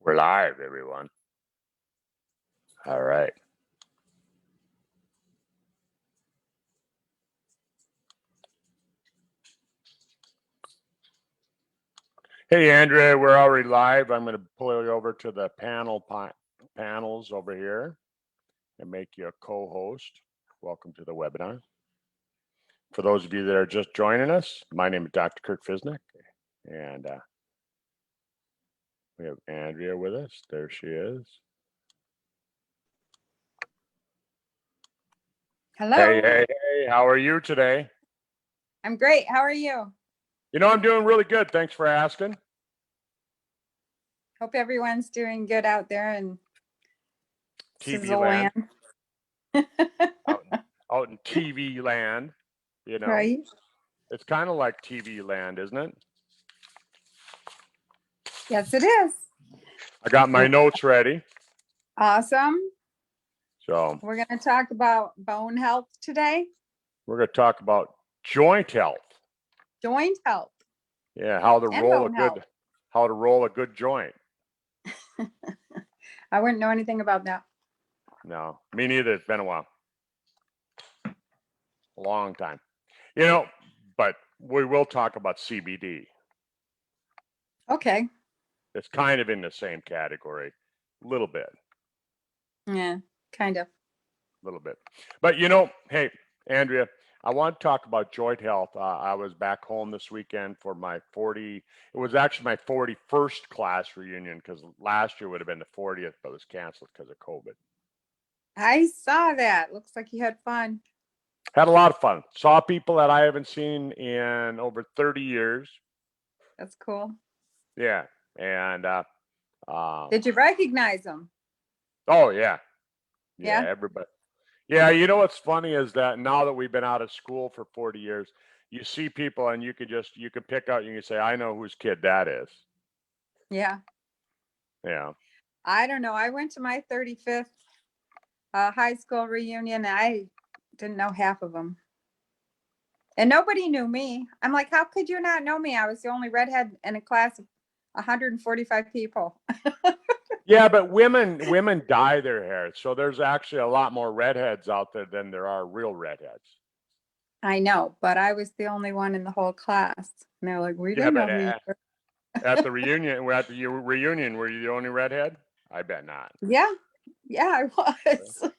We're live, everyone. All right. Hey, Andrea, we're already live. I'm going to pull you over to the panels over here and make you a co-host. Welcome to the webinar. For those of you that are just joining us, my name is Dr. Kirk Fisnick, and we have Andrea with us. There she is. Hello. Hey, how are you today? I'm great. How are you? You know, I'm doing really good. Thanks for asking. Hope everyone's doing good out there in TV land. out in TV land, you know. Right. It's kind of like TV land, isn't it? Yes, it is. I got my notes ready. Awesome. So we're going to talk about bone health today. We're going to talk about joint health. Joint health. Yeah, how to roll a good joint. I wouldn't know anything about that. No, me neither. It's been a while. A long time. You know, but we will talk about CBD. Okay. It's kind of in the same category, a little bit. Yeah, kind of. A little bit. But, you know, hey, Andrea, I want to talk about joint health. I was back home this weekend for my it was actually my 41st class reunion, because last year would have been the 40th, but it was canceled because of COVID. I saw that. Looks like you had fun. Had a lot of fun. Saw people that I haven't seen in over 30 years. That's cool. Yeah. And did you recognize them? Oh, yeah. Yeah. Everybody. Yeah, you know what's funny is that now that we've been out of school for 40 years, you see people and you can pick out, you can say, I know whose kid that is. Yeah. Yeah. I don't know. I went to my 35th high school reunion. I didn't know half of them. And nobody knew me. I'm like, how could you not know me? I was the only redhead in a class of 145 people. Yeah, but women dye their hair. So there's actually a lot more redheads out there than there are real redheads. I know, but I was the only one in the whole class. And they're like, we didn't know who you were. At the reunion, were you the only redhead? I bet not. Yeah, I was.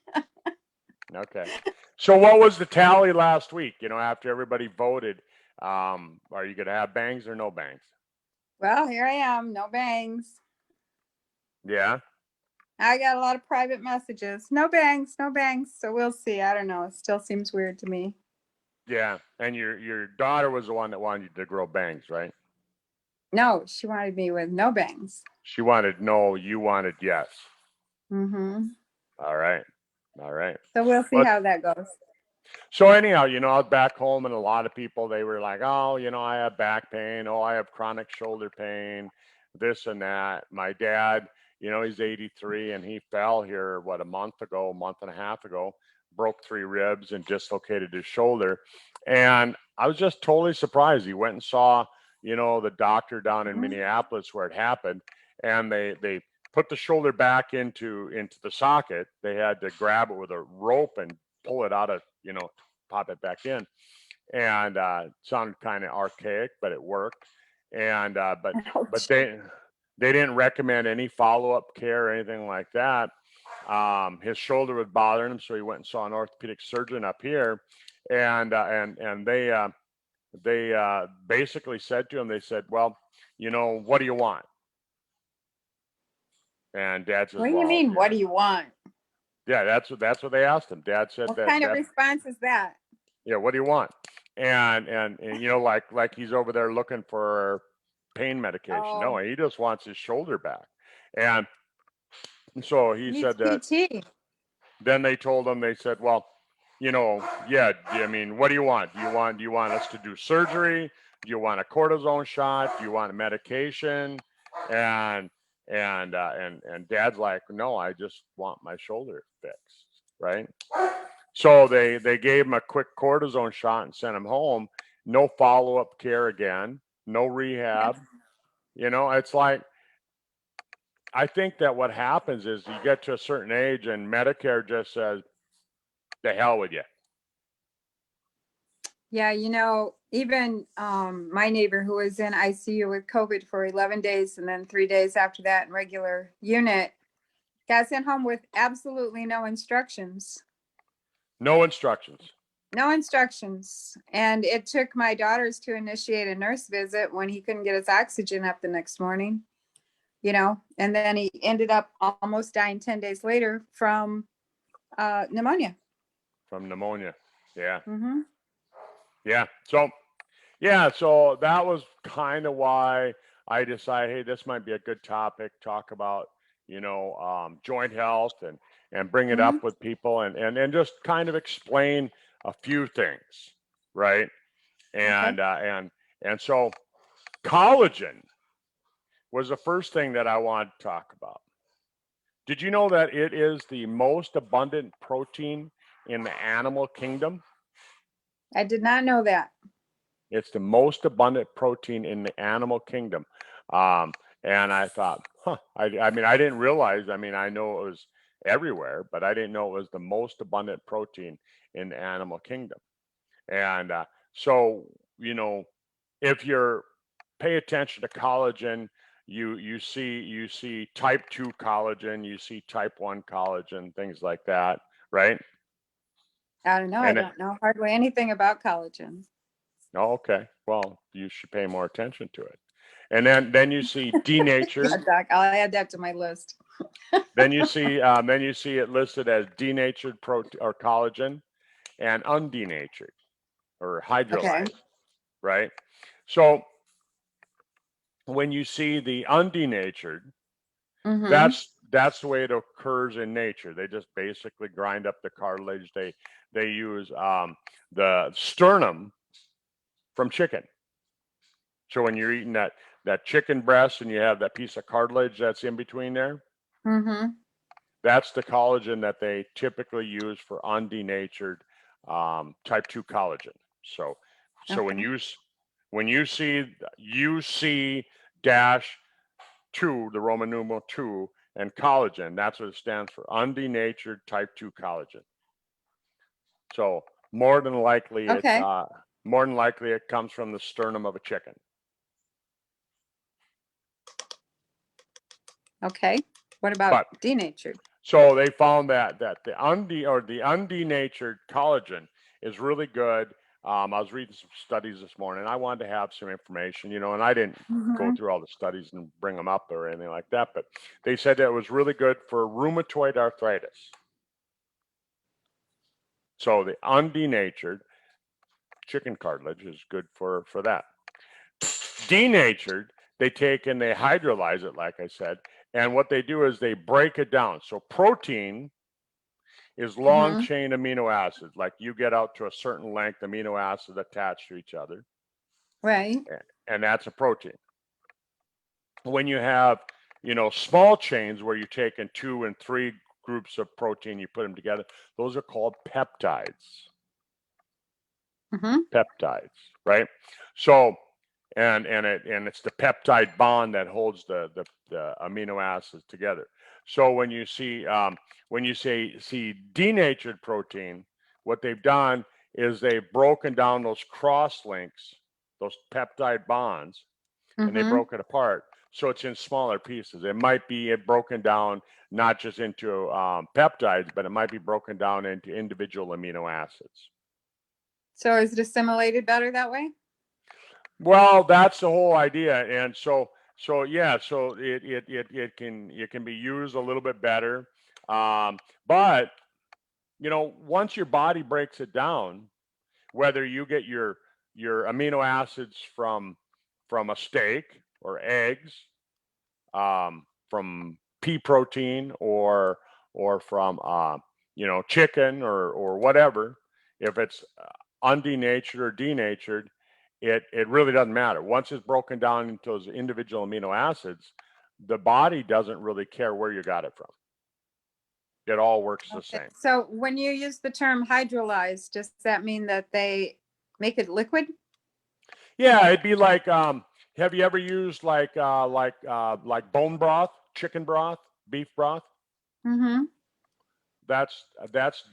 Okay. So what was the tally last week? You know, after everybody voted, are you going to have bangs or no bangs? Well, here I am, no bangs. Yeah. I got a lot of private messages. No bangs, no bangs. So we'll see. I don't know. It still seems weird to me. Yeah. And your daughter was the one that wanted you to grow bangs, right? No, she wanted me with no bangs. She wanted no, you wanted yes. Mm-hmm. All right. So we'll see how that goes. So anyhow, you know, I was back home and a lot of people, they were like, oh, you know, I have back pain. Oh, I have chronic shoulder pain, this and that. My dad, you know, he's 83 and he fell here, a month and a half ago, broke 3 ribs and dislocated his shoulder. And I was just totally surprised. He went and saw, you know, the doctor down in Minneapolis where it happened. And they put the shoulder back into the socket. They had to grab it with a rope and pull it out of, you know, pop it back in. And it sounded kind of archaic, but it worked. And but they didn't recommend any follow-up care or anything like that. His shoulder was bothering him, so he went and saw an orthopedic surgeon up here, and they basically said to him, they said, well, you know, what do you want? And Dad says, what do you mean, what do you want? Yeah, that's what they asked him. Dad said, what kind of response is that? Yeah, what do you want? And you know, like he's over there looking for pain medication. Oh. No, he just wants his shoulder back. And so he said that. PT. Then they told him, they said, well, you know, yeah, I mean, what do you want? Do you want us to do surgery? Do you want a cortisone shot? Do you want a medication? And Dad's like, no, I just want my shoulder fixed, right? So they gave him a quick cortisone shot and sent him home. No follow-up care again, no rehab. You know, it's like, I think that what happens is you get to a certain age and Medicare just says, the hell with you. Yeah, even my neighbor who was in ICU with COVID for 11 days and then 3 days after that in regular unit got sent home with absolutely no instructions. No instructions. No instructions. And it took my daughters to initiate a nurse visit when he couldn't get his oxygen up the next morning, and then he ended up almost dying 10 days later from pneumonia. From pneumonia. Yeah. Mm-hmm. Yeah. So that was kind of why I decided, hey, this might be a good topic, talk about, joint health and bring it Mm-hmm. up with people and just kind of explain a few things, right? And so collagen was the first thing that I wanted to talk about. Did you know that it is the most abundant protein in the animal kingdom? I did not know that. It's the most abundant protein in the animal kingdom. And I thought, I mean, I didn't realize, I know it was everywhere, but I didn't know it was the most abundant protein in the animal kingdom. And so, if you're pay attention to collagen, you see type 2 collagen, you see type 1 collagen, things like that, right? I don't know. I don't know hardly anything about collagen. Oh, okay. Well, you should pay more attention to it. And then you see denatured. Yeah, Doc, I'll add that to my list. then you see it listed as denatured protein or collagen and undenatured or hydrolyzed, right? So when you see the undenatured, Mm-hmm. that's the way it occurs in nature. They just basically grind up the cartilage. They use the sternum from chicken. So when you're eating that chicken breast and you have that piece of cartilage that's in between there, Mm-hmm. that's the collagen that they typically use for undenatured type 2 collagen. So when you see UC dash 2, the Roman numeral 2, and collagen, that's what it stands for, undenatured type 2 collagen. So more than likely it comes from the sternum of a chicken. Okay. What about denatured? So they found that the undenatured collagen is really good. I was reading some studies this morning. I wanted to have some information, and I didn't go through all the studies and bring them up or anything like that, but they said that it was really good for rheumatoid arthritis. So the undenatured chicken cartilage is good for that. Denatured, they take and they hydrolyze it, like I said, and what they do is they break it down. So protein is long chain amino acids, like you get out to a certain length amino acids attached to each other. Right. And that's a protein. When you have, small chains where you're taking 2 and 3 groups of protein, you put them together, those are called peptides. Peptides, right? So, and it's the peptide bond that holds the amino acids together. So when you see denatured protein, what they've done is they've broken down those cross links, those peptide bonds, and they broke it apart. So it's in smaller pieces. It might be broken down not just into peptides, but it might be broken down into individual amino acids. So is it assimilated better that way? Well, that's the whole idea, and so it can be used a little bit better, but once your body breaks it down, whether you get your amino acids from a steak or eggs, from pea protein or from chicken or whatever, if it's undenatured or denatured, it really doesn't matter. Once it's broken down into those individual amino acids, the body doesn't really care where you got it from. It all works the same. So when you use the term hydrolyzed, does that mean that they make it liquid? Yeah, it'd be like have you ever used like bone broth, chicken broth, beef broth, Mm-hmm. that's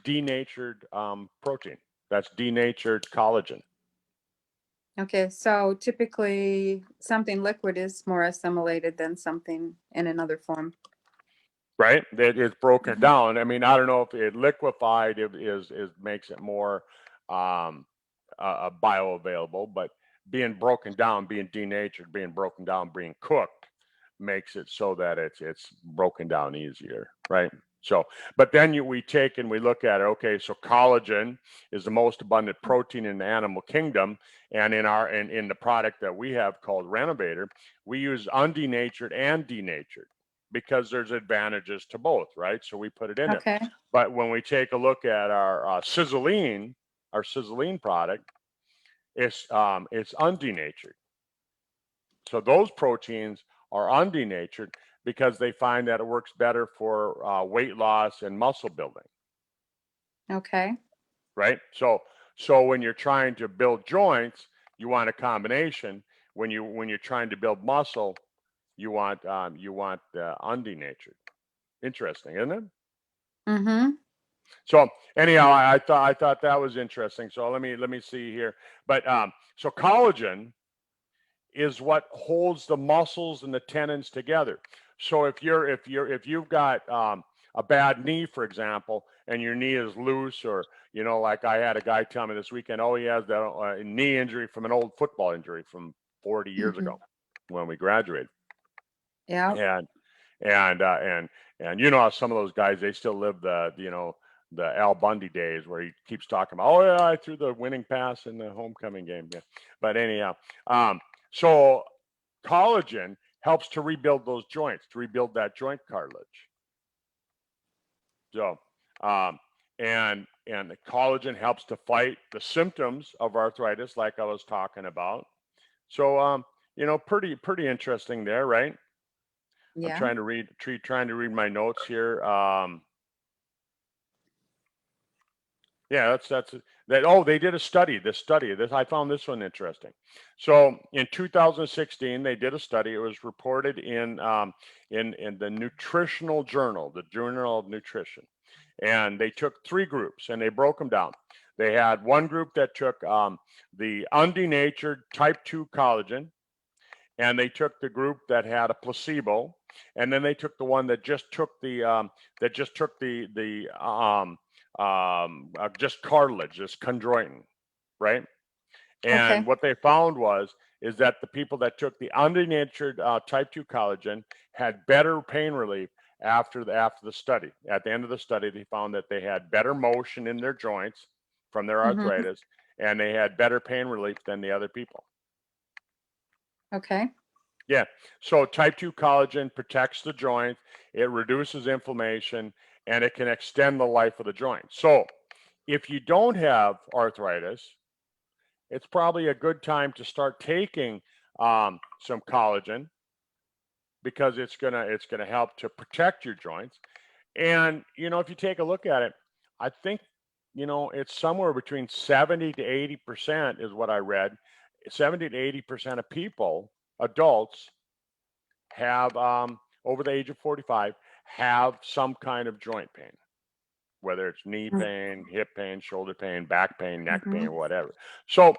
denatured protein. That's denatured collagen. Okay, so typically something liquid is more assimilated than something in another form. Right? It's broken Mhm. down. I mean, I don't know if it liquefied is makes it more bioavailable, but being broken down, being denatured, being broken down, being cooked makes it so that it's broken down easier, right? So, but then we take and we look at it. Okay, so collagen is the most abundant protein in the animal kingdom, and in the product that we have called Renovator, we use undenatured and denatured because there's advantages to both, right? So we put it in there. Okay. But when we take a look at our Sizzling product, it's undenatured. So those proteins are undenatured because they find that it works better for weight loss and muscle building, Okay. right? So when you're trying to build joints, you want a combination. When you're trying to build muscle, you want undenatured. Interesting, isn't it? Mm-hmm. So anyhow, I thought that was interesting. So let me see here. But so collagen is what holds the muscles and the tendons together. So if you've got a bad knee, for example, and your knee is loose, or like I had a guy tell me this weekend, oh, he has that knee injury from an old football injury from 40 years Mm-hmm. ago when we graduated, Yeah. and and how some of those guys, they still live the Al Bundy days where he keeps talking about, oh yeah, I threw the winning pass in the homecoming game. Yeah. But anyhow, so collagen helps to rebuild those joints, to rebuild that joint cartilage. So, and the collagen helps to fight the symptoms of arthritis, like I was talking about. So, pretty interesting there, right? I'm Yeah. trying to read my notes here. Yeah, that's that. Oh, they did a study. This I found this one interesting. So in 2016, they did a study. It was reported in the Nutritional Journal, the Journal of Nutrition, and they took three groups and they broke them down. They had one group that took the undenatured type 2 collagen, and they took the group that had a placebo, and then they took the one that just took just cartilage, just chondroitin, right? Okay. And what they found is that the people that took the undenatured type 2 collagen had better pain relief after the study. At the end of the study, they found that they had better motion in their joints from their Mm-hmm. arthritis, and they had better pain relief than the other people. Okay. Yeah. So type 2 collagen protects the joint, it reduces inflammation, and it can extend the life of the joint. So if you don't have arthritis, it's probably a good time to start taking some collagen because it's gonna help to protect your joints. And if you take a look at it, I think it's somewhere between 70 to 80% is what I read. 70 to 80% of people, adults, have over the age of 45 have some kind of joint pain, whether it's knee pain, hip pain, shoulder pain, back pain, neck Mm-hmm. pain, whatever. So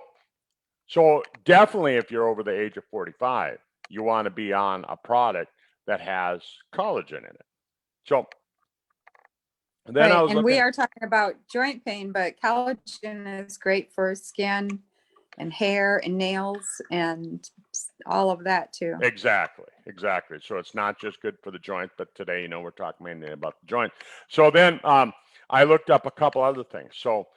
definitely, if you're over the age of 45, you want to be on a product that has collagen in it. So then I Right. was And we looking. are talking about joint pain, but collagen is great for skin and hair and nails and all of that too. Exactly. So it's not just good for the joint, but today, we're talking mainly about the joint. So then I looked up a couple other things. So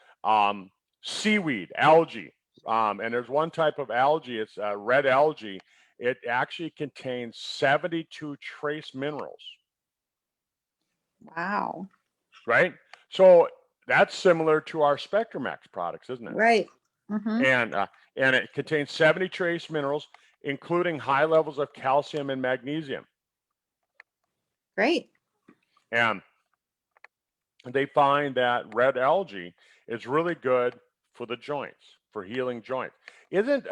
seaweed, algae, and there's one type of algae. It's red algae. It actually contains 72 trace minerals, Wow. right? So that's similar to our SpectrumX products, isn't it? Right. Mm-hmm. And it contains 70 trace minerals, including high levels of calcium and magnesium. Great. And they find that red algae is really good for the joints, for healing joints. Isn't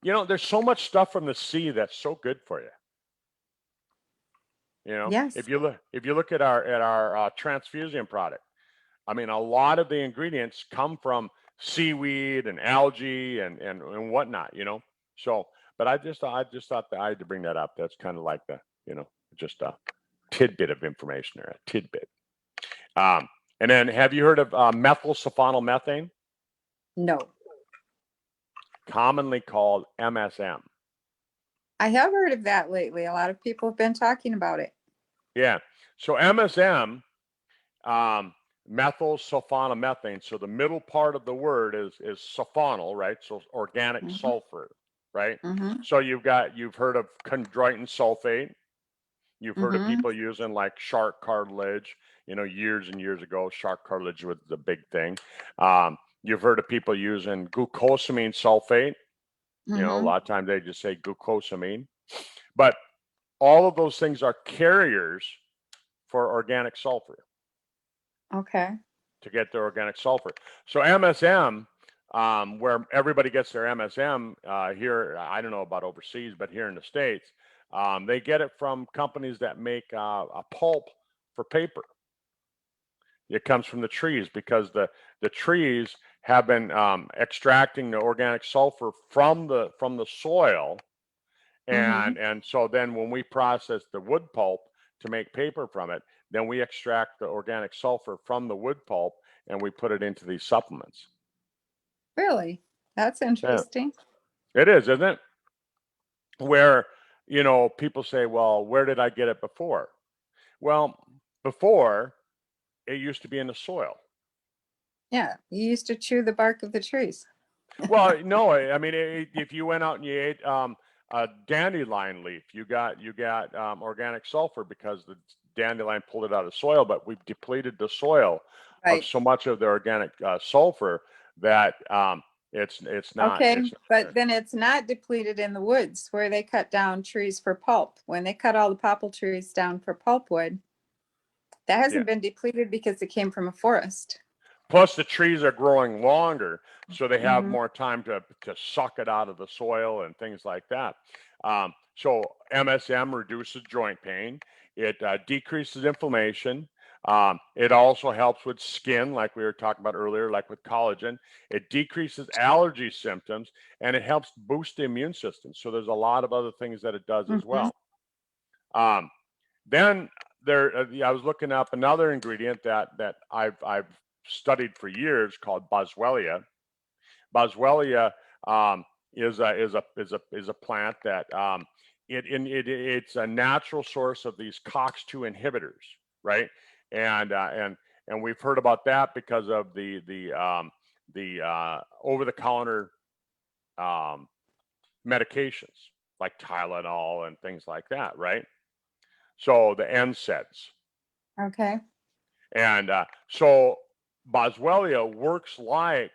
there's so much stuff from the sea that's so good for you. You know, Yes. if you look at our transfusion product, I mean, a lot of the ingredients come from seaweed and algae and whatnot. You know, so but I just thought that I had to bring that up. That's kind of like the just a tidbit of information there, a tidbit. Um, and then, have you heard of methyl sulfonyl No. commonly called MSM? I have heard of that lately. A lot of people have been talking about it. Yeah. So MSM, methyl sulfonomethane. So the middle part of the word is sulfonyl, right? So organic Mm-hmm. sulfur, right? Mm-hmm. So you've heard of chondroitin sulfate. You've heard of Mm-hmm. people using like shark cartilage. You know, years and years ago, shark cartilage was the big thing. You've heard of people using glucosamine sulfate. You know, a Mm-hmm. lot of times they just say glucosamine. But all of those things are carriers for organic sulfur Okay. to get their organic sulfur. So MSM, where everybody gets their MSM here, I don't know about overseas, but here in the States, they get it from companies that make a pulp for paper. It comes from the trees because the trees have been extracting the organic sulfur from the soil, Mm-hmm. and so then when we process the wood pulp to make paper from it, then we extract the organic sulfur from the wood pulp and we put it into these supplements. Really? That's Yeah, interesting. it is, isn't it? Where, people say, well, where did I get it before? Well, before it used to be in the soil. Yeah. You used to chew the bark of the trees. Well, no, I mean, if you went out and you ate a dandelion leaf, you got organic sulfur because the dandelion pulled it out of the soil. But we've depleted the soil of Right. so much of the organic sulfur that it's not. Okay. It's But then it's not depleted in the woods where they cut down trees for pulp. When they cut all the popple trees down for pulpwood, that yeah. hasn't been depleted because it came from a forest. Plus, the trees are growing longer, so they have Mm-hmm. more time to suck it out of the soil and things like that. So MSM reduces joint pain. It decreases inflammation. It also helps with skin, like we were talking about earlier, like with collagen. It decreases allergy symptoms, and it helps boost the immune system. So there's a lot of other things that it does as Mm-hmm. well. Um, then I was looking up another ingredient that I've studied for years called Boswellia. Boswellia is a plant that it's a natural source of these COX-2 inhibitors, right? And we've heard about that because of the over-the-counter um, medications like Tylenol and things like that, right? So the NSAIDs. Okay. And so Boswellia works like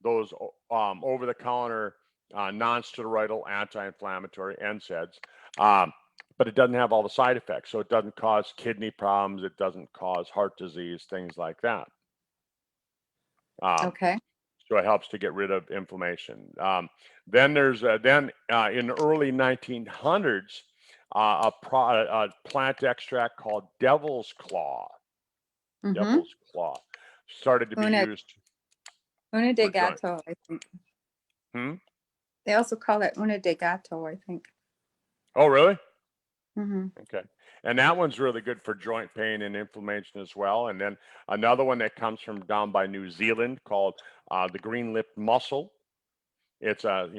those over-the-counter non-steroidal anti-inflammatory NSAIDs, but it doesn't have all the side effects. So it doesn't cause kidney problems. It doesn't cause heart disease, things like that. Okay. So it helps to get rid of inflammation. Then there's in the early 1900s a plant extract called Devil's Claw. Mm-hmm. Devil's Claw started to be Una, used una de for joint. gato, I think. Hmm? They also call it una de gato, I think. Oh, really? Mm-hmm. Okay. And that one's really good for joint pain and inflammation as well. And then another one that comes from down by New Zealand called the green-lipped mussel. It's a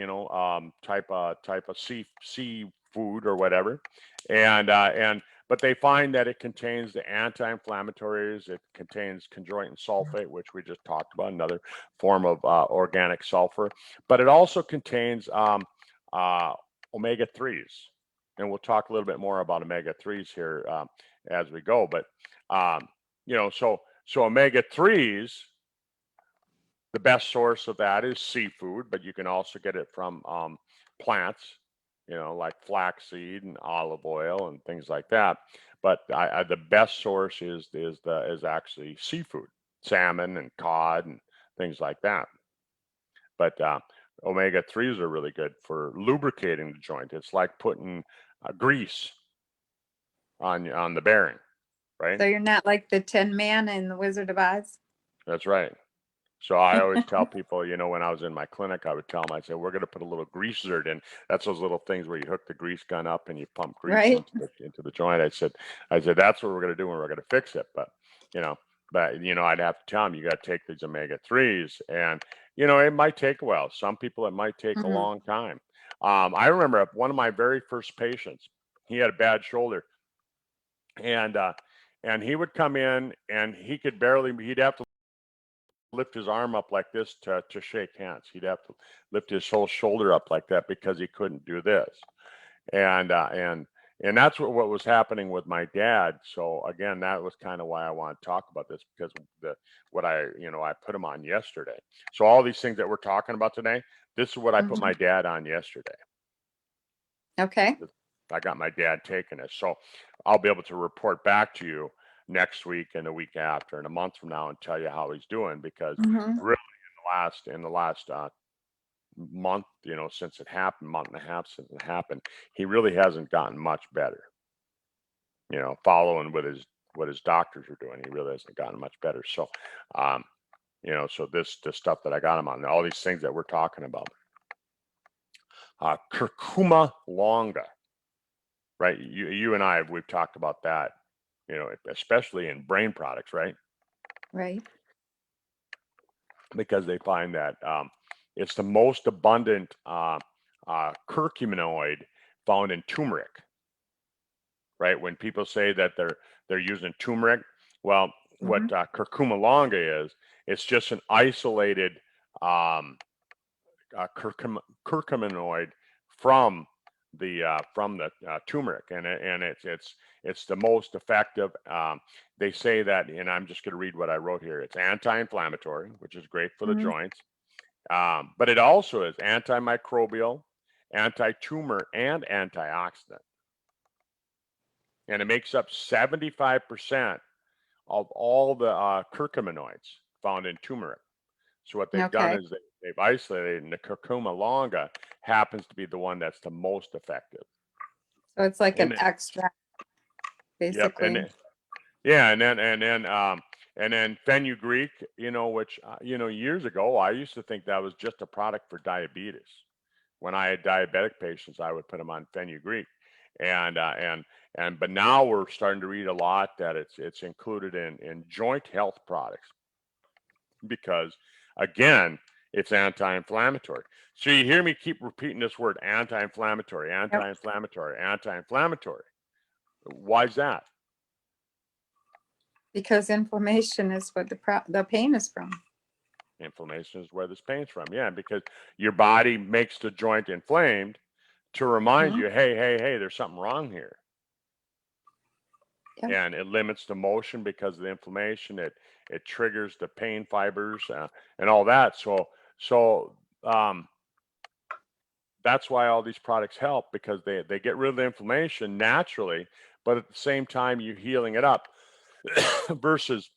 type of seafood or whatever, and but they find that it contains the anti-inflammatories. It contains chondroitin sulfate, which we just talked about, another form of organic sulfur. But it also contains omega 3s, and we'll talk a little bit more about omega 3s here as we go. But so omega 3s. The best source of that is seafood, but you can also get it from plants, like flaxseed and olive oil and things like that. But the best source is actually seafood, salmon and cod and things like that. But omega 3s are really good for lubricating the joint. It's like putting grease on the bearing, right? So you're not like the Tin Man in the Wizard of Oz? That's right. So I always tell people, you know, when I was in my clinic, I would tell them, I said, we're going to put a little grease zerd in. That's those little things where you hook the grease gun up and you pump grease Right? into the joint. I said, that's what we're going to do when we're going to fix it. You know, you know, I'd have to tell them, you got to take these omega-3s, and, you know, it might take a while. Some people, it might take a Mhm. long time. I remember one of my very first patients, he had a bad shoulder, and he would come in and he'd have to lift his arm up like this to shake hands. He'd have to lift his whole shoulder up like that because he couldn't do this. And that's what was happening with my dad. So again, that was kind of why I want to talk about this, because what I put him on yesterday. So all these things that we're talking about today, this is what I put my dad on yesterday. Okay. I got my dad taking it. So I'll be able to report back to you next week and the week after and a month from now and tell you how he's doing, because Mhm. really in the last month, you know, since it happened, month and a half since it happened, he really hasn't gotten much better. You know, following what his doctors are doing, he really hasn't gotten much better. So, you know, so the stuff that I got him on, all these things that we're talking about, curcuma longa, right? You and we've talked about that, you know, especially in brain products, right? Right. Because they find that it's the most abundant curcuminoid found in turmeric, right? When people say that they're using turmeric, well, what curcuma longa is, it's just an isolated curcuminoid from the turmeric, and it's the most effective. They say that, and I'm just going to read what I wrote here. It's anti-inflammatory, which is great for the Mhm. joints, but it also is antimicrobial, anti-tumor, and antioxidant, and it makes up 75% of all the curcuminoids found in turmeric. So what they've done Okay. is they've isolated, and the curcuma longa happens to be the one that's the most effective. So it's like And an then, extra, yep, basically. yeah, and then fenugreek, you know, which you know, years ago I used to think that was just a product for diabetes. When I had diabetic patients, I would put them on fenugreek, and but now we're starting to read a lot that it's included in joint health products, because again, it's anti-inflammatory. So you hear me keep repeating this word, anti-inflammatory, Yep. anti-inflammatory, anti-inflammatory. Why is that? Because inflammation is what the pain is from. Inflammation is where this pain's from. Yeah, because your body makes the joint inflamed to remind Mhm. you, hey, there's something wrong here. Yep. And it limits the motion because of the inflammation. It triggers the pain fibers and all that. So that's why all these products help, because they get rid of the inflammation naturally, but at the same time you're healing it up. Versus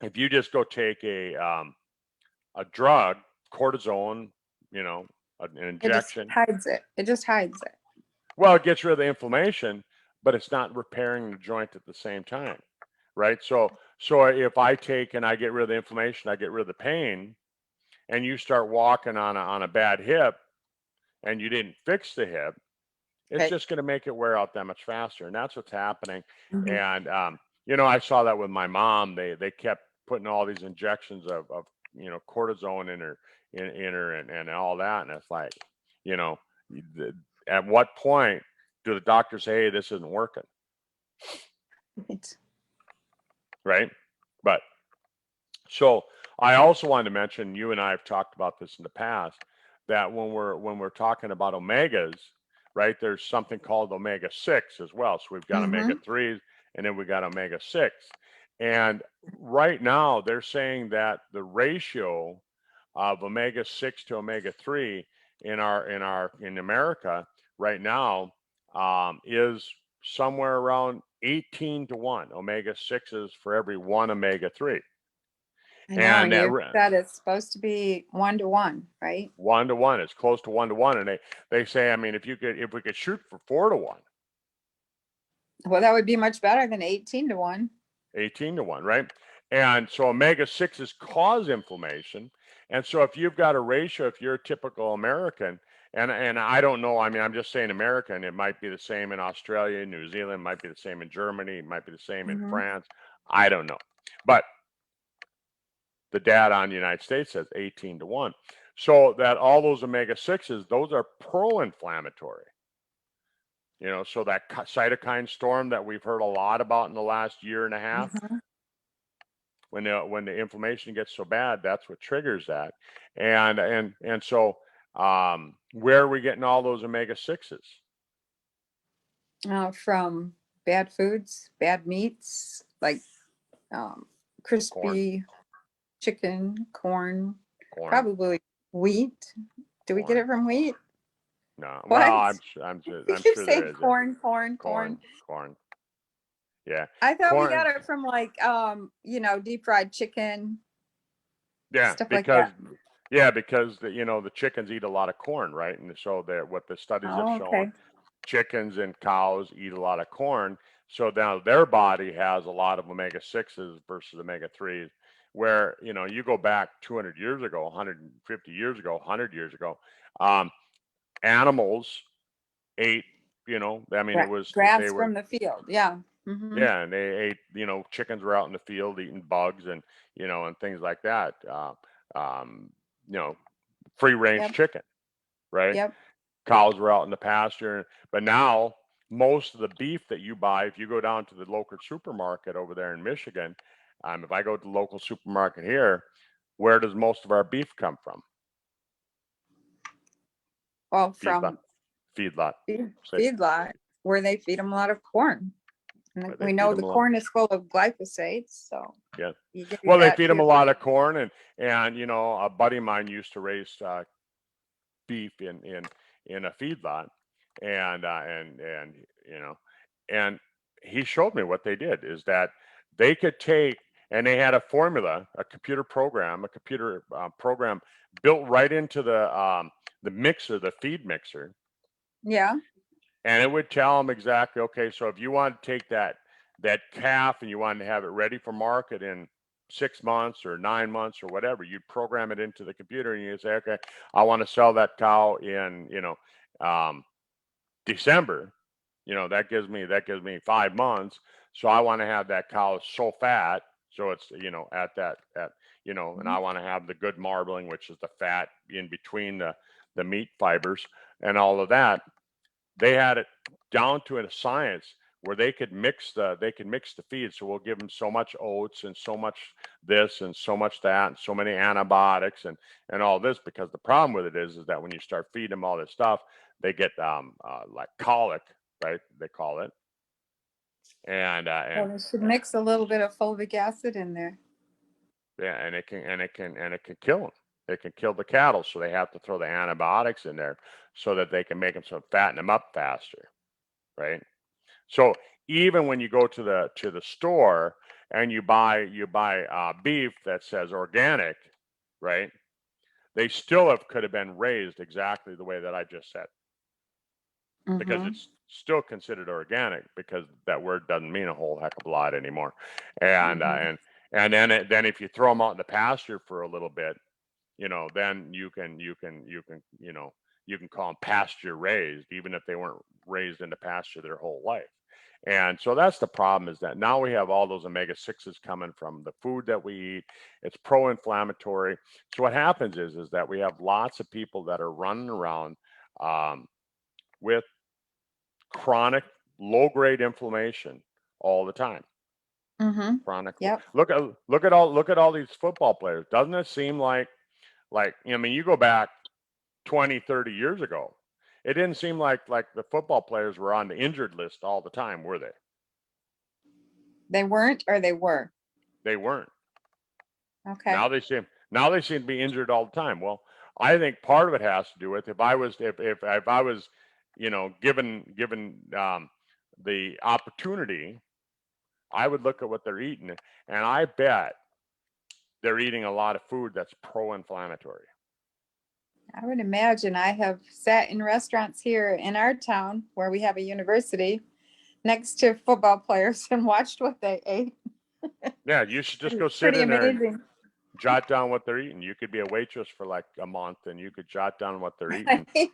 if you just go take a drug, cortisone, you know, an It just injection. hides it. It just hides it. Well, it gets rid of the inflammation, but it's not repairing the joint at the same time, right? So if I take and I get rid of the inflammation, I get rid of the pain, and you start walking on a bad hip, and you didn't fix the hip, it's Right. just going to make it wear out that much faster, and that's what's happening. Mhm. And you know, I saw that with my mom. They kept putting all these injections of you know, cortisone in her and all that, and it's like, you know, at what point do the doctors say, hey, this isn't working, Right. right? But so I also wanted to mention, you and I have talked about this in the past, that when we're talking about omegas, right, there's something called omega-6 as well. So we've got Mhm. omega-3s, and then we got omega-6. And right now they're saying that the ratio of omega-6 to omega-3 in America right now is somewhere around 18 to 1 omega-6s for every one omega-3. I know. And And you said it's supposed to be 1 to 1, right? 1 to 1, it's close to 1 to 1. And they say, I mean, if we could shoot for 4 to 1, Well, that would be much better than 18-1. 18-1, right? And so omega-6s cause inflammation. And so if you've got a ratio, if you're a typical American, and I don't know, I mean, I'm just saying American, it might be the same in Australia, New Zealand, might be the same in Germany, it might be the same in Mm-hmm. France. I don't know. But the data on the United States says 18-1. So that all those omega-6s, those are pro-inflammatory. You know, so that cytokine storm that we've heard a lot about in the last year and a half, Mm-hmm. when the inflammation gets so bad, that's what triggers that. And so where are we getting all those omega-6s? From bad foods, bad meats, like Corn, crispy chicken, corn, corn, probably wheat. Do we get corn. it from wheat? No, well, What? I'm You keep sure saying there is a corn, corn, corn. corn. Yeah, I thought we corn. got it from like deep fried chicken, Yeah, stuff like because that. the chickens eat a lot of corn, right? And so what the studies have Oh, shown, okay. chickens and cows eat a lot of corn. So now their body has a lot of omega-6s versus omega-3s. Where, you go back 200 years ago, 150 years ago, 100 years ago, um, animals ate, I mean, they Grass were, from the field. Yeah. Mm-hmm. yeah, and they ate, chickens were out in the field eating bugs and, and things like that. Um, you know, free range Yep. chicken, right? Yep. Cows were out in the pasture. But now most of the beef that you buy, if you go down to the local supermarket over there in Michigan, if I go to the local supermarket here, where does most of our beef come from? Well, Feedlot. from Feedlot. Say, feedlot, where they feed them a lot of corn. And where they we feed know them the a lot. corn is full of glyphosate, so Yeah. you get Well, they that feed them a too. lot of corn, and a buddy of mine used to raise beef in a feedlot, and and he showed me what they did is that they could take, and they had a formula, a computer program built right into the mixer, the feed mixer, Yeah. and it would tell them exactly, okay, so if you want to take that calf and you want to have it ready for market in 6 months or 9 months or whatever, you'd program it into the computer and you say, okay, I want to sell that cow in um, December. That gives me 5 months. So I want to have that cow so fat, so it's and Mhm. I want to have the good marbling, which is the fat in between the meat fibers and all of that. They had it down to a science where they could mix the feed. So we'll give them so much oats and so much this and so much that and so many antibiotics and all this, because the problem with it is that when you start feeding them all this stuff, they get like colic, right? They call it, and Well, they should mix a little bit of fulvic acid in there. yeah, and it can kill them. It can kill the cattle, so they have to throw the antibiotics in there so that they can make them so fatten them up faster, right? So even when you go to the store and you buy beef that says organic, right? They still could have been raised exactly the way that I just said, because Mm-hmm. it's still considered organic, because that word doesn't mean a whole heck of a lot anymore. And Mm-hmm. then if you throw them out in the pasture for a little bit, then you can call them pasture raised, even if they weren't raised in the pasture their whole life. And so that's the problem, is that now we have all those omega-6s coming from the food that we eat. It's pro-inflammatory. So what happens is that we have lots of people that are running around um, with chronic low-grade inflammation all the time. Mm-hmm. Chronic. Yep. Look at all these football players. Doesn't it seem like I mean, you go back 20, 30 years ago, it didn't seem like the football players were on the injured list all the time, were they? They weren't, or they were. They weren't. Okay. Now they seem to be injured all the time. Well, I think part of it has to do with, if I was given the opportunity, I would look at what they're eating, and I bet they're eating a lot of food that's pro-inflammatory. I would imagine. I have sat in restaurants here in our town where we have a university next to football players and watched what they ate. Yeah, you should just go sit Pretty in there and amazing. jot down what they're eating. You could be a waitress for like a month and you could jot down what they're eating Right.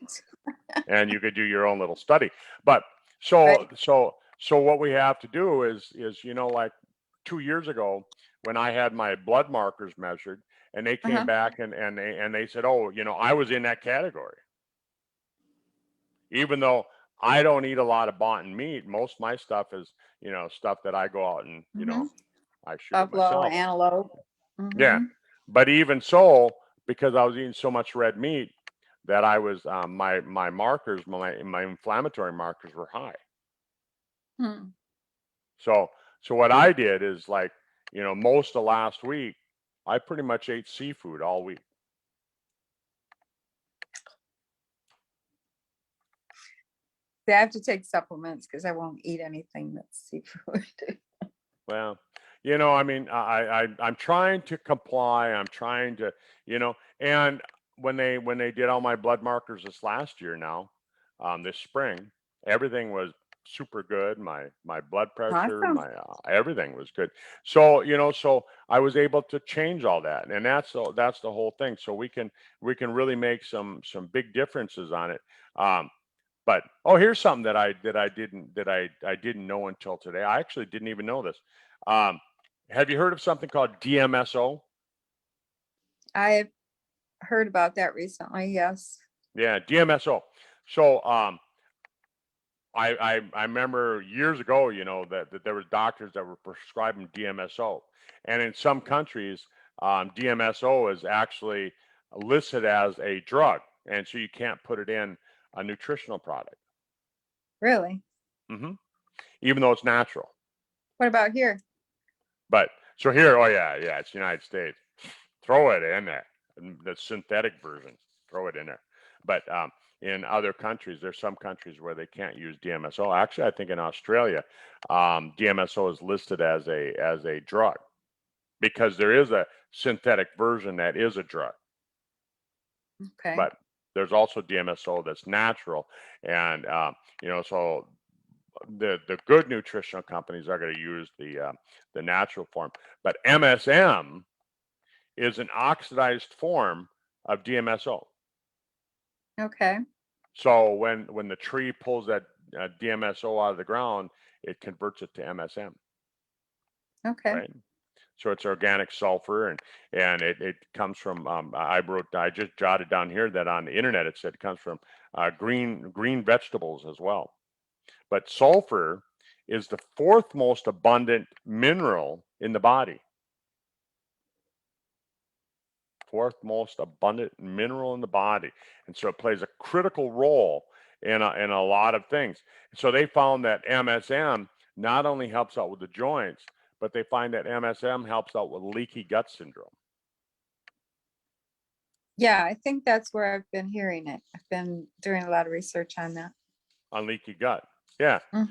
and you could do your own little study. But so what we have to do is like 2 years ago when I had my blood markers measured and they came Uh-huh. back and they said, oh, I was in that category, even though I don't eat a lot of bought meat. Most of my stuff is stuff that I go out and Mm-hmm. I shoot it Buffalo, myself. antelope. Yeah, Mm-hmm. but even so, because I was eating so much red meat, that I was my markers, my inflammatory markers were high. Hmm. So what I did is like most of last week, I pretty much ate seafood all week. See, I have to take supplements because I won't eat anything that's seafood. Well, I mean, I'm trying to comply. I'm trying to, and when they did all my blood markers this last year now, this spring, everything was super good. My blood pressure, Awesome. my everything was good. So so I was able to change all that, and that's the whole thing. So we can really make some big differences on it. But here's something that I didn't know until today. I actually didn't even know this. Um, have you heard of something called DMSO? I've heard about that recently. Yes. Yeah, DMSO. So I remember years ago, that there was doctors that were prescribing DMSO, and in some countries, DMSO is actually listed as a drug, and so you can't put it in a nutritional product, Really? hmm even though it's natural. What about here? But so here, oh yeah, it's United States. Throw it in there. The synthetic version, throw it in there. But in other countries, there's some countries where they can't use DMSO. Actually, I think in Australia, DMSO is listed as a drug because there is a synthetic version that is a drug. Okay. But there's also DMSO that's natural, and so the good nutritional companies are going to use the natural form. But MSM is an oxidized form of DMSO. Okay. So when the tree pulls that DMSO out of the ground, it converts it to MSM, Okay. right? So it's organic sulfur, and it comes from I just jotted down here that on the internet it said it comes from green vegetables as well. But sulfur is the fourth most abundant mineral in the body. Fourth most abundant mineral in the body. And so it plays a critical role in a lot of things. So they found that MSM not only helps out with the joints, but they find that MSM helps out with leaky gut syndrome. Yeah, I think that's where I've been hearing it. I've been doing a lot of research on that. On leaky gut. Yeah. Hmm.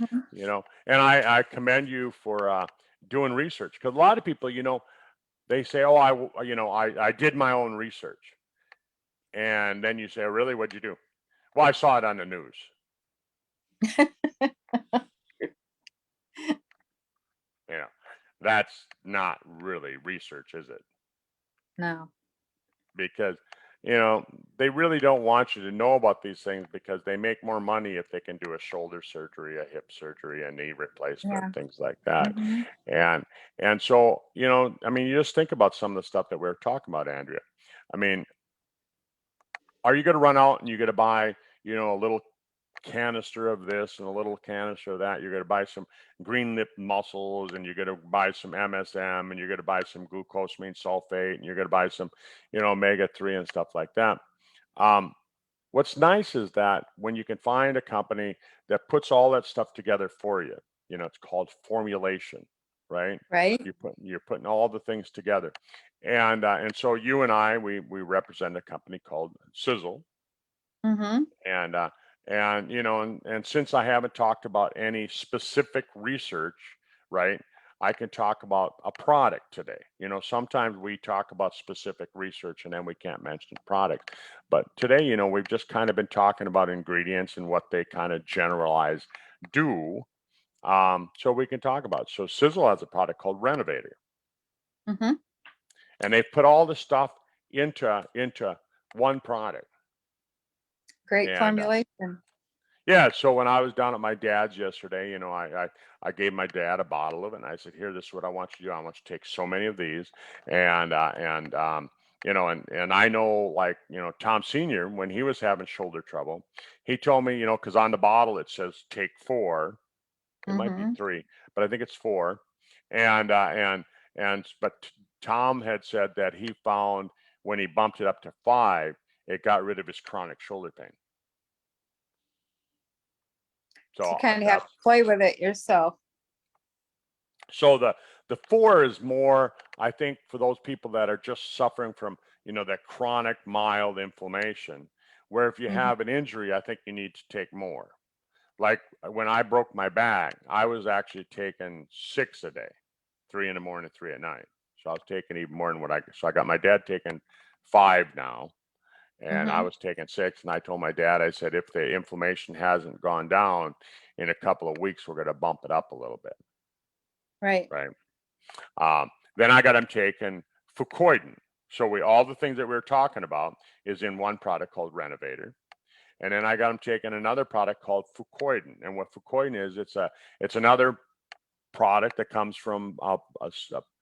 And I commend you for doing research because a lot of people, they say, oh, I did my own research. And then you say, oh, really? What'd you do? Well, I saw it on the news. You know, that's not really research, is it? No. Because, they really don't want you to know about these things because they make more money if they can do a shoulder surgery, a hip surgery, a knee replacement, Yeah. things like that. Hmm. And and so, I mean, you just think about some of the stuff that we are talking about, Andrea. I mean, are you going to run out and you're going to buy, a little canister of this and a little canister of that? You're going to buy some green lip mussels and you're going to buy some MSM and you're going to buy some glucosamine sulfate and you're going to buy some, omega-3 and stuff like that. Um, what's nice is that when you can find a company that puts all that stuff together for you, it's called formulation, right? Right. You're putting all the things together, and so you and I we represent a company called Sizzle, Hmm. and and since I haven't talked about any specific research, right? I can talk about a product today. Sometimes we talk about specific research and then we can't mention product. But today, we've just kind of been talking about ingredients and what they kind of generalize do. So we can talk about it. So Sizzle has a product called Renovator, Mhm. and they've put all the stuff into one product. Great And formulation. yeah, so when I was down at my dad's yesterday, you know, I gave my dad a bottle of it, and I said, "Here, this is what I want you to do. I want you to take so many of these." And you know, and I know, like, you know, Tom Senior, when he was having shoulder trouble, he told me, you know, because on the bottle it says take 4. It might be Mhm. 3, but I think it's 4. And Tom had said that he found when he bumped it up to 5, it got rid of his chronic shoulder pain. So you So kind of have to that's play with it yourself. so the 4 is more, I think, for those people that are just suffering from, you know, that chronic mild inflammation. Where if you Mhm. have an injury, I think you need to take more. Like when I broke my back, I was actually taking 6 a day, 3 in the morning, 3 at night. So I was taking even more than what so I got my dad taking 5 now, and I Mhm. was taking 6. And I told my dad, I said, if the inflammation hasn't gone down in a couple of weeks, we're going to bump it up a little bit, Right. right? Then I got him taking Fucoidan. So all the things that we were talking about is in one product called Renovator. And then I got him taking another product called Fucoidan. And what Fucoidan is, it's another product that comes from a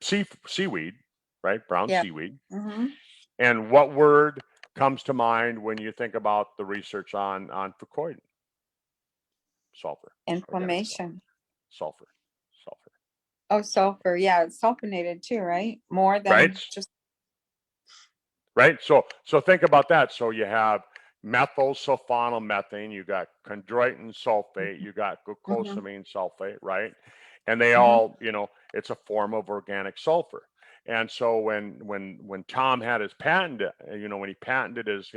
seaweed, right? Brown Yeah. seaweed. Mhm. And what word comes to mind when you think about the research on Fucoidan? Sulfur, organic sulfur, Inflammation. sulfur, sulfur, Oh, sulfur. Yeah, it's sulfonated too, right? More right? than just. Right? So think about that. So you have methyl sulfonylmethane, you got chondroitin sulfate, you got Mhm. glucosamine sulfate, right? And they Mhm. all, you know, it's a form of organic sulfur. And so when Tom had his patent, you know, when he patented his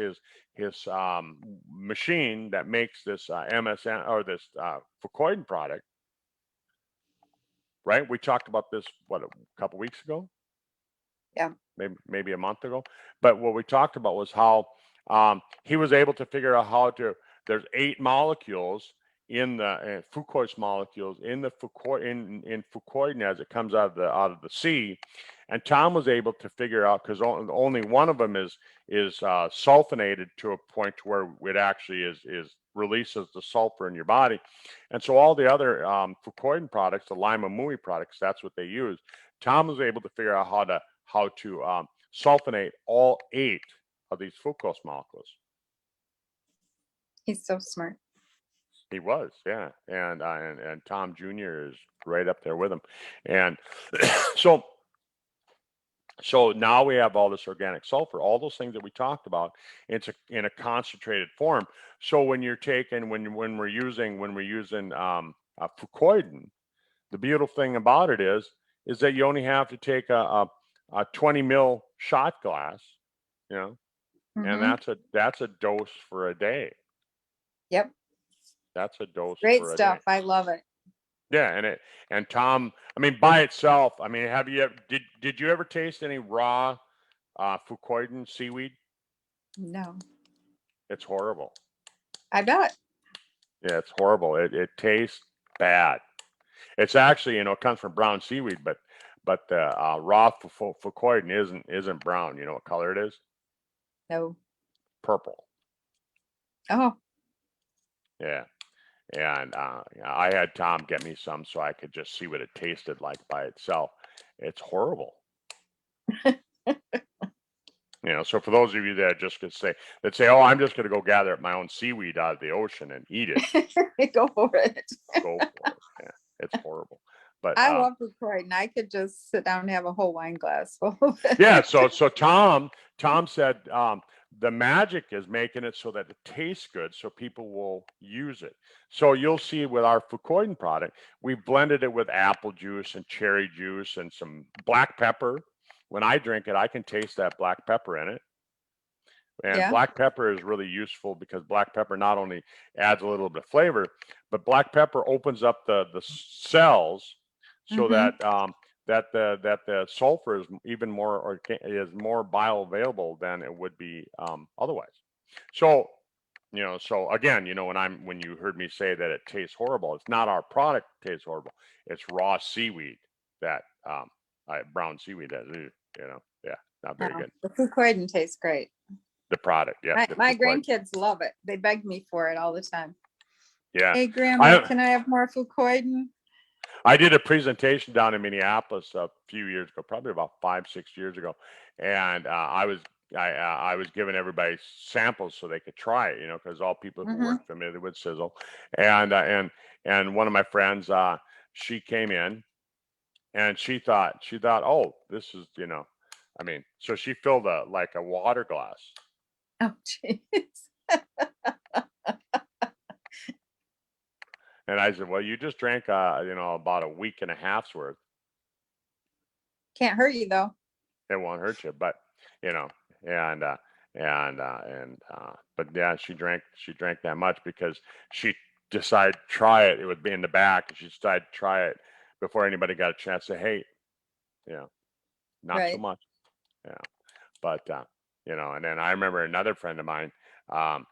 machine that makes this MSN or this Fucoidan product, right? We talked about this what a couple weeks ago, Yeah. maybe a month ago. But what we talked about was how he was able to figure out how to. There's 8 molecules in the fucose molecules in the in fucoidan as it comes out of the sea, and Tom was able to figure out because only one of them is sulfonated to a point where it actually is releases the sulfur in your body, and so all the other fucoidan products, the lima mui products, that's what they use. Tom was able to figure out how to sulfonate all 8 of these fucose molecules. He's so smart. He was, yeah, and Tom Jr. is right up there with him, and so now we have all this organic sulfur, all those things that we talked about. It's in a concentrated form. So when you're taking when we're using fucoidan, the beautiful thing about it is that you only have to take a 20 mil shot glass, you know, and Mhm. that's a dose for a day. Yep. That's a dose Great for a day. stuff. I love it. Yeah, and Tom, I mean, by itself, I mean, have you ever did you ever taste any raw Fucoidan seaweed? No. It's horrible. I bet. Yeah, it's horrible. It tastes bad. It's actually, you know, it comes from brown seaweed, but the raw Fucoidan isn't brown. You know what color it is? No. Purple. Oh, Yeah. And I had Tom get me some so I could just see what it tasted like by itself. It's horrible. You know, so for those of you that just could say oh, I'm just going to go gather up my own seaweed out of the ocean and eat it, go for it. go for it. Yeah, it's horrible. But I love Croydon. And I could just sit down and have a whole wine glass full of yeah, it. so Tom said the magic is making it so that it tastes good, so people will use it. So you'll see with our Fucoidan product, we blended it with apple juice and cherry juice and some black pepper. When I drink it, I can taste that black pepper in it. And Yeah. black pepper is really useful because black pepper not only adds a little bit of flavor, but black pepper opens up the cells so Mm-hmm. that the sulfur is even more is more bioavailable than it would be otherwise. So So again, when you heard me say that it tastes horrible, it's not our product tastes horrible. It's raw seaweed that brown seaweed that yeah, not very No, good. the Fucoidan tastes great. The product, yeah, My grandkids love it. They beg me for it all the time. yeah. Hey, Grandma, I can I have more Fucoidan? I did a presentation down in Minneapolis a few years ago, probably about 5, 6 years ago, and I was giving everybody samples so they could try it, because all people who Mm-hmm. weren't familiar with sizzle, and one of my friends, she came in and she thought, oh, this is, so she filled like a water glass, Oh, jeez. and I said, well, you just drank, about a week and a half's worth. Can't hurt you though. It won't hurt you, but you know, and but yeah, she drank that much because she decided to try it. It would be in the back, and she decided to try it before anybody got a chance to say, hey, you know, not so Right. much, but and then I remember another friend of mine, um,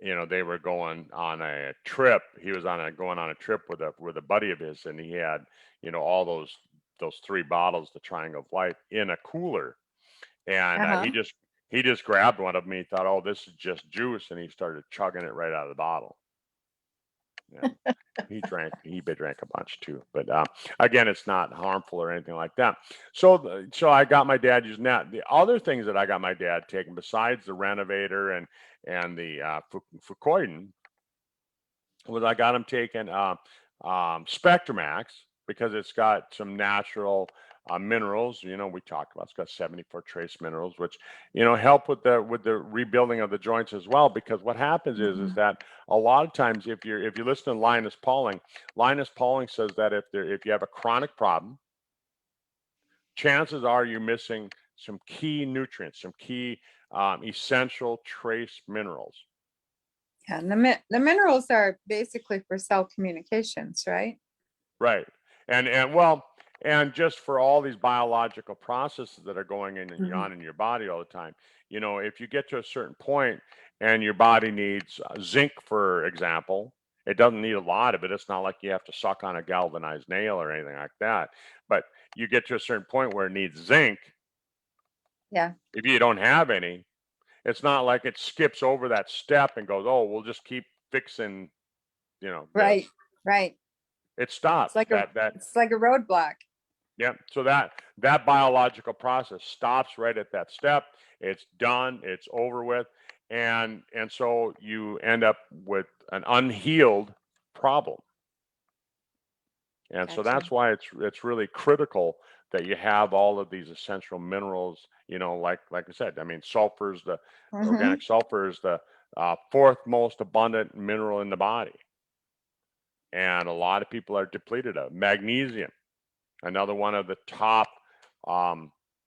they were going on a trip. He was going on a trip with a buddy of his, and he had, all those 3 bottles, the Triangle of Life, in a cooler, and Uh-huh. he just grabbed one of them. He thought, oh, this is just juice, and he started chugging it right out of the bottle. Yeah, he drank a bunch too, but again, it's not harmful or anything like that. So I got my dad using that. The other things that I got my dad taking, besides the Renovator and the Fucoidan, was I got him taking Spectramax, because it's got some natural minerals. We talked about, it's got 74 trace minerals, which help with the rebuilding of the joints as well. Because what happens is that a lot of times, if you listen to Linus Pauling says that if you have a chronic problem, chances are you're missing some key nutrients, some key essential trace minerals. Yeah, and the minerals are basically for cell communications, right? Right. And just for all these biological processes that are going on in your body all the time, if you get to a certain point and your body needs zinc, for example, it doesn't need a lot of it. It's not like you have to suck on a galvanized nail or anything like that. But you get to a certain point where it needs zinc. Yeah. If you don't have any, it's not like it skips over that step and goes, oh, we'll just keep fixing, Right. this. Right. It stops. It's like a roadblock. Yeah. So that biological process stops right at that step. It's done. It's over with, and so you end up with an unhealed problem. And so Gotcha. that's why it's really critical that you have all of these essential minerals. Like I said, I mean, sulfur's the organic sulfur is the fourth most abundant mineral in the body, and a lot of people are depleted of magnesium, another one of the top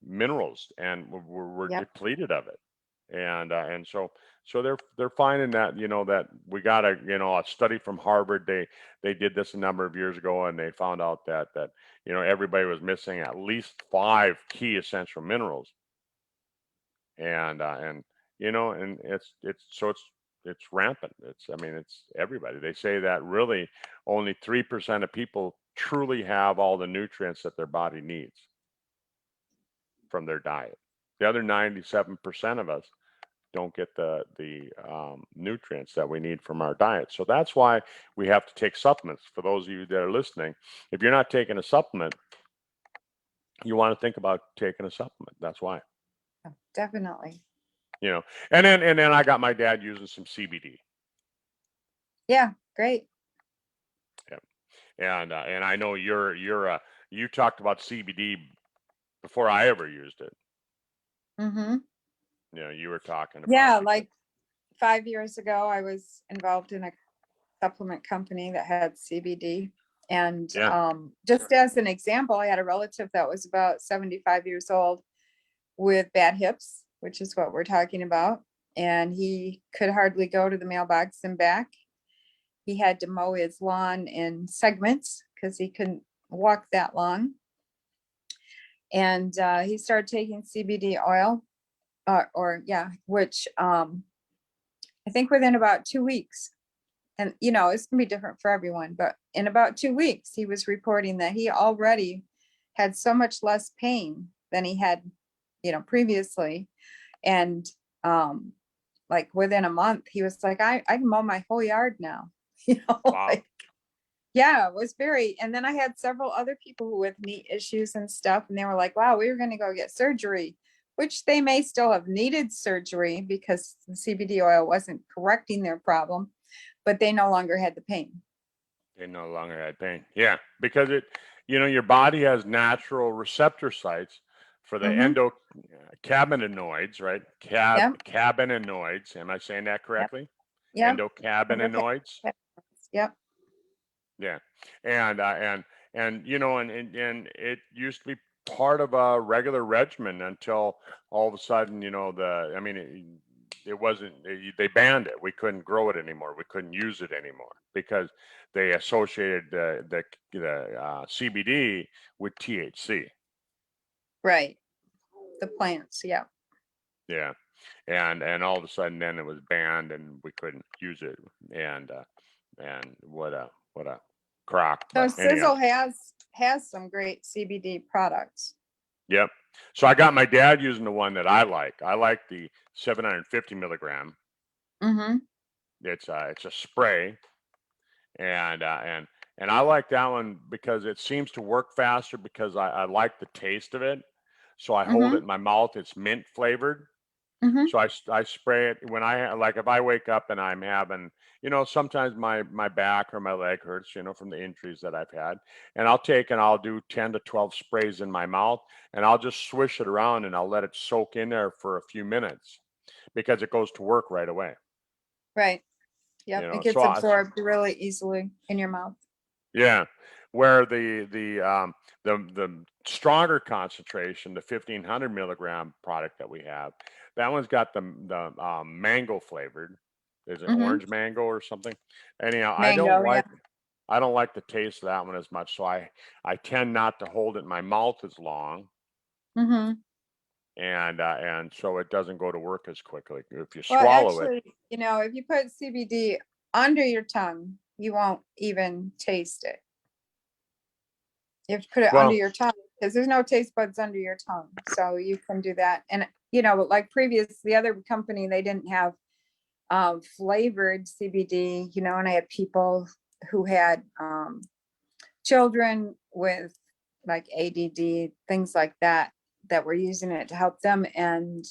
minerals, and we're Yep. depleted of it. And so they're finding that that we got a study from Harvard. They did this a number of years ago, and they found out that everybody was missing at least 5 key essential minerals, and and it's rampant. It's everybody. They say that really only 3% of people truly have all the nutrients that their body needs from their diet. The other 97% of us don't get the nutrients that we need from our diet. So that's why we have to take supplements. For those of you that are listening, if you're not taking a supplement, you want to think about taking a supplement. That's why. Oh, definitely. And then I got my dad using some CBD. Yeah. Great. Yeah. And I know you talked about CBD before I ever used it. Mm-hmm. You were talking about. Yeah. Like 5 years ago, I was involved in a supplement company that had CBD. And just as an example, I had a relative that was about 75 years old with bad hips, which is what we're talking about. And he could hardly go to the mailbox and back. He had to mow his lawn in segments because he couldn't walk that long. And he started taking CBD oil, which I think within about 2 weeks. And, you know, it's gonna be different for everyone, but in about 2 weeks, he was reporting that he already had so much less pain than he had, you know, previously. And, like within a month, he was like, I can mow my whole yard now. You know, Wow. like, yeah, it was very, and then I had several other people who with knee issues and stuff, and they were like, wow, we were gonna go get surgery, which they may still have needed surgery because the CBD oil wasn't correcting their problem, but they no longer had the pain. They no longer had pain. Yeah, because your body has natural receptor sites for the Mm-hmm. endocannabinoids, right? Yep, Cannabinoids. Am I saying that yep, correctly? yep. Endocannabinoids. Yep. Yeah, and and it used to be part of a regular regimen until all of a sudden, it wasn't. They banned it. We couldn't grow it anymore. We couldn't use it anymore because they associated the CBD with THC. Right. The plants. Yeah. Yeah, and all of a sudden, then it was banned, and we couldn't use it. And what a crock. So But anyhow. Sizzle has some great CBD products. Yep. So I got my dad using the one that I like. I like the 750 milligram. Mm-hmm. It's a spray, and and I like that one because it seems to work faster because I like the taste of it. So I hold Mm-hmm. it in my mouth. It's mint flavored. Mm-hmm. So I spray it when like if I wake up and I'm having, sometimes my back or my leg hurts, from the injuries that I've had, and I'll do 10 to 12 sprays in my mouth, and I'll just swish it around and I'll let it soak in there for a few minutes because it goes to work right away. Right. Yep. It So gets absorbed really easily in your mouth. yeah, where the stronger concentration, the 1500 milligram product that we have, that one's got the mango flavored. Is it Mm-hmm. orange mango or something? Anyhow, Mango. Yeah. I don't like the taste of that one as much, so I tend not to hold it in my mouth as long, Mm-hmm. and so it doesn't go to work as quickly if you Well, swallow it. actually, you know, if you put CBD under your tongue, you won't even taste it. You have to put it under Well, your tongue because there's no taste buds under your tongue. So you can do that. And, you know, like the other company, they didn't have flavored CBD, you know, and I had people who had children with like ADD, things like that, that were using it to help them. And,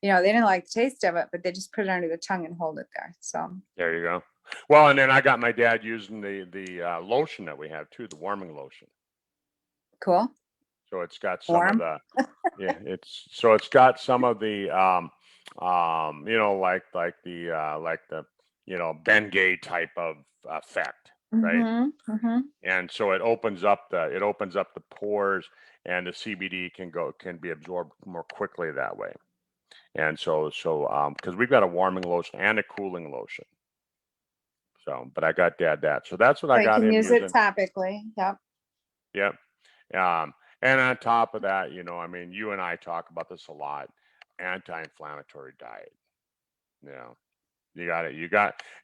you know, they didn't like the taste of it, but they just put it under the tongue and hold it there. So there you go. Well, and then I got my dad using the lotion that we have too, the warming lotion. cool. So it's got some of Warm. the it's got some of the like the Bengay type of effect, right? Mm-hmm. Mm-hmm. And so it opens up the pores, and the CBD can be absorbed more quickly that way. And so because we've got a warming lotion and a cooling lotion. So, but I got dad that. So that's what So I you got can him use it using. topically. Yep. Yep. And on top of that, you and I talk about this a lot. Anti-inflammatory diet. You know,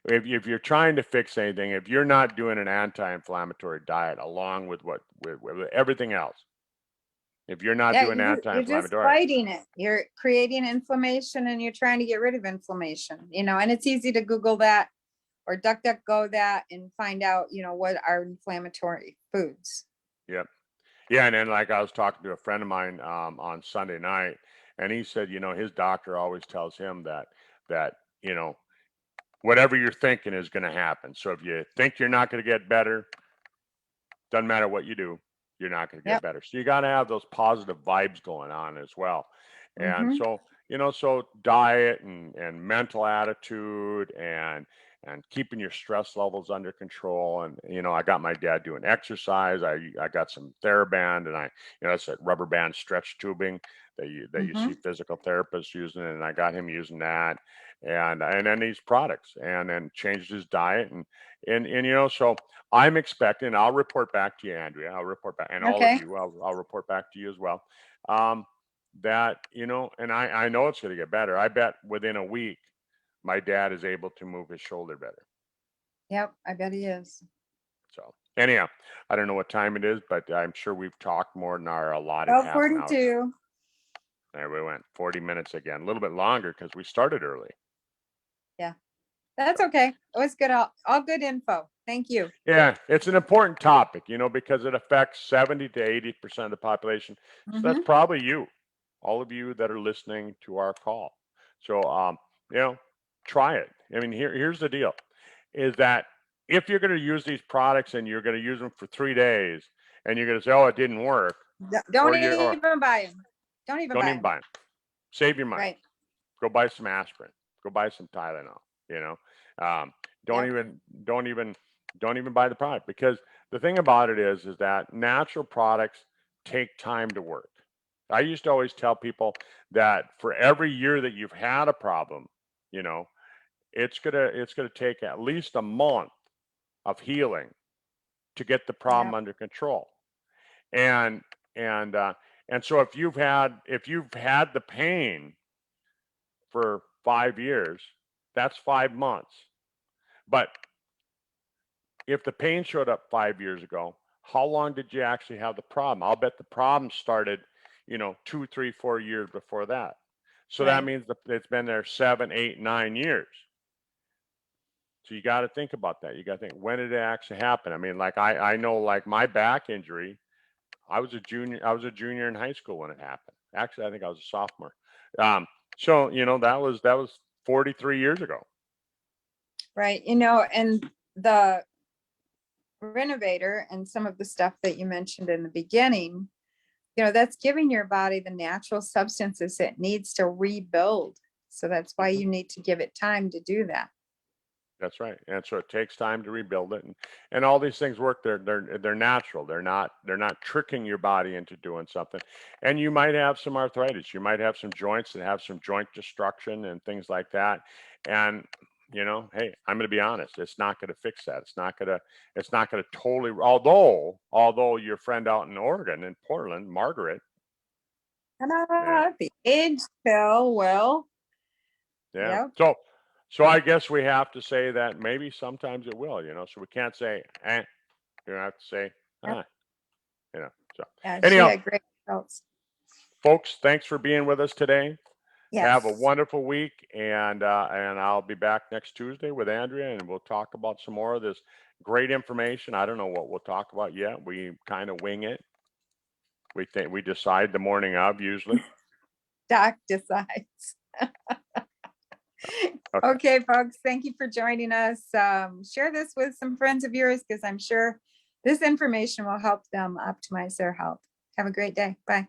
if you're trying to fix anything, if you're not doing an anti-inflammatory diet along with with everything else, if you're not Yeah, doing you're just anti-inflammatory, fighting it. You're creating inflammation and you're trying to get rid of inflammation, you know, and it's easy to Google that or DuckDuckGo that and find out, you know, what are inflammatory foods. yep. Yeah, and then like I was talking to a friend of mine on Sunday night, and he said, his doctor always tells him that whatever you're thinking is going to happen. So if you think you're not going to get better, doesn't matter what you do, you're not going to get Yep. better. So you got to have those positive vibes going on as well. And Mm-hmm. so, so diet and mental attitude and keeping your stress levels under control. And, I got my dad doing exercise. I got some TheraBand, and that's that rubber band stretch tubing that you Mm-hmm. see physical therapists using, and I got him using that. And then these products, and then changed his diet, and so I'm expecting, I'll report back to you, Andrea. I'll report back, and all of Okay. you, I'll report back to you as well. That, and I know it's going to get better. I bet within a week, my dad is able to move his shoulder better. Yep, I bet he is. So anyhow, I don't know what time it is, but I'm sure we've talked more than our allotted half an hour. 42. There we went, 40 minutes again, a little bit longer because we started early. Yeah, that's okay. It was good. All good info. Thank you. Yeah, it's an important topic, because it affects 70 to 80% of the population. So that's probably you, all of you that are listening to our call. So, try it. I mean, here's the deal, is that if you're going to use these products and you're going to use them for 3 days and you're going to say, oh, it didn't work, Don't or you're- or- even buy them. Don't even don't buy even them. buy them. Save your money. Right. Go buy some aspirin. Go buy some Tylenol. Don't Yep. even buy the product, because the thing about it is that natural products take time to work. I used to always tell people that for every year that you've had a problem, it's gonna take at least a month of healing to get the problem Yep. under control. And and uh, and so if you've had the pain for 5 years, that's 5 months. But if the pain showed up 5 years ago, how long did you actually have the problem? I'll bet the problem started, 2, 3, 4 years before that. So that Right. means that it's been there 7, 8, 9 years. So you got to think about that. You got to think, when did it actually happen? I mean, like I know, like my back injury, I was a junior in high school when it happened. Actually, I think I was a sophomore. So that was 43 years ago. Right. And the renovator and some of the stuff that you mentioned in the beginning, that's giving your body the natural substances it needs to rebuild. So that's why you need to give it time to do that. That's right. And so it takes time to rebuild it, and all these things work. They're natural. They're not tricking your body into doing something. And you might have some arthritis. You might have some joints that have some joint destruction and things like that. And hey, I'm going to be honest. It's not going to fix that. It's not going to totally. Although your friend out in Oregon, in Portland, Margaret. The age pill will. Yeah. Yep. So I guess we have to say that maybe sometimes it will, so we can't say, you have to say, Yep. so Yeah, she anyhow, had great results. folks, thanks for being with us today. Yes. Have a wonderful week, and I'll be back next Tuesday with Andrea, and we'll talk about some more of this great information. I don't know what we'll talk about yet. We kind of wing it. We decide the morning of usually. Doc decides. Okay, folks, thank you for joining us. Share this with some friends of yours, because I'm sure this information will help them optimize their health. Have a great day. Bye.